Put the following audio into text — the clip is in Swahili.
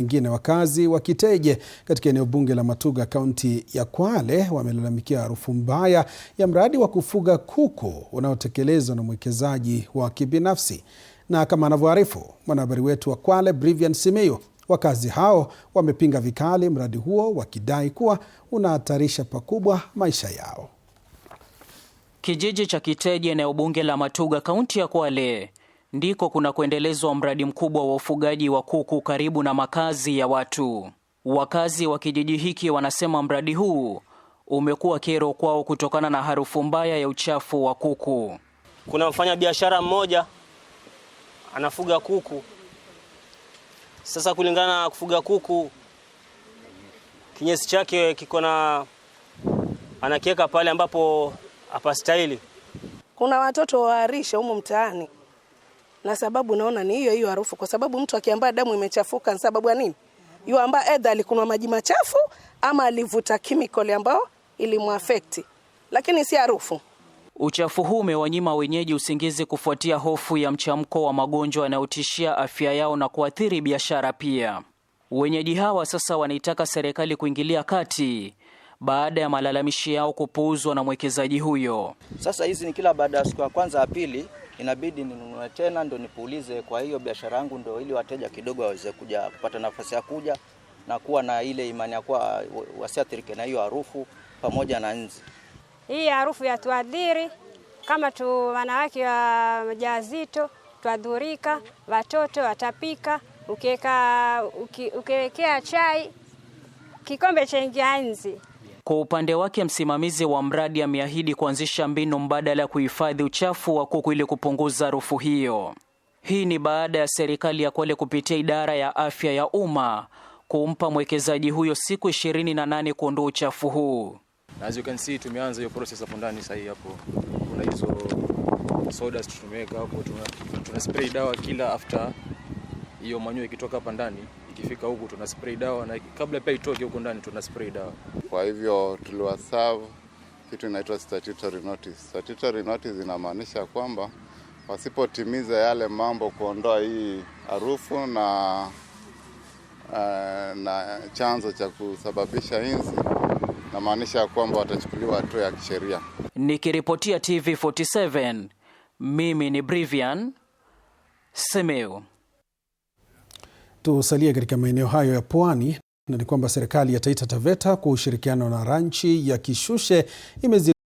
Wengine wakazi wa Kiteje katika eneo bunge la Matuga kaunti ya Kwale wamelalamikia harufu mbaya ya mradi wa kufuga kuku unaotekelezwa na mwekezaji wa kibinafsi. Na kama anavyoarifu mwanahabari wetu wa Kwale Brivian Simeyo, wakazi hao wamepinga vikali mradi huo wakidai kuwa unahatarisha pakubwa maisha yao. Kijiji cha Kiteje eneo bunge la Matuga kaunti ya Kwale ndiko kuna kuendelezwa mradi mkubwa wa ufugaji wa kuku karibu na makazi ya watu. Wakazi wa kijiji hiki wanasema mradi huu umekuwa kero kwao kutokana na harufu mbaya ya uchafu wa kuku. Kuna mfanyabiashara mmoja anafuga kuku. Sasa kulingana na kufuga kuku, kinyesi chake kiko na anakiweka pale ambapo hapastahili. Kuna watoto waarisha humo mtaani. Na sababu naona ni hiyo harufu, kwa sababu mtu akiambia damu imechafuka, sababu ya nini? Yuambia either alikunywa maji machafu ama alivuta chemical ambao ilimuaffect, lakini si harufu. Uchafu huu umewanyima wenyeji usingizi kufuatia hofu ya mchamko wa magonjwa yanayotishia afya yao na kuathiri biashara pia. Wenyeji hawa sasa wanaitaka serikali kuingilia kati baada ya malalamishi yao kupuuzwa na mwekezaji huyo. Sasa hizi ni kila baada ya siku ya kwanza ya pili inabidi ninunue tena ndo nipuulize kwa hiyo biashara yangu, ndo ili wateja kidogo waweze kuja kupata nafasi ya kuja na kuwa na ile imani ya kuwa wasiathirike na hiyo harufu pamoja na nzi. Hii harufu ya tuadhiri kama tu wanawake wa mjazito, tuadhurika, watoto watapika, ukiwekea chai kikombe cha nzi. Kwa upande wake msimamizi wa mradi ameahidi kuanzisha mbinu mbadala ya kuhifadhi uchafu wa kuku ili kupunguza harufu hiyo. Hii ni baada ya serikali ya Kwale kupitia idara ya afya ya umma kumpa mwekezaji huyo siku 28 kuondoa uchafu huu. As you can see, tumeanza hiyo process hapo ndani sasa. Hapo kuna hizo soda tumeweka hapo, tuna spray dawa kila after hiyo manyo ikitoka hapa ndani, ikifika huku tuna spray dawa, na kabla pia itoke huko ndani tuna spray dawa. Kwa hivyo tuliwaserve kitu inaitwa statutory notice. Statutory notice inamaanisha kwamba wasipotimiza yale mambo kuondoa hii harufu na chanzo cha kusababisha inzi, inamaanisha kwamba watachukuliwa hatua ya kisheria. Nikiripotia TV47, mimi ni Brivian Simeyo. Tusalie katika maeneo hayo ya pwani, na ni kwamba serikali ya Taita Taveta kwa ushirikiano na ranchi ya Kishushe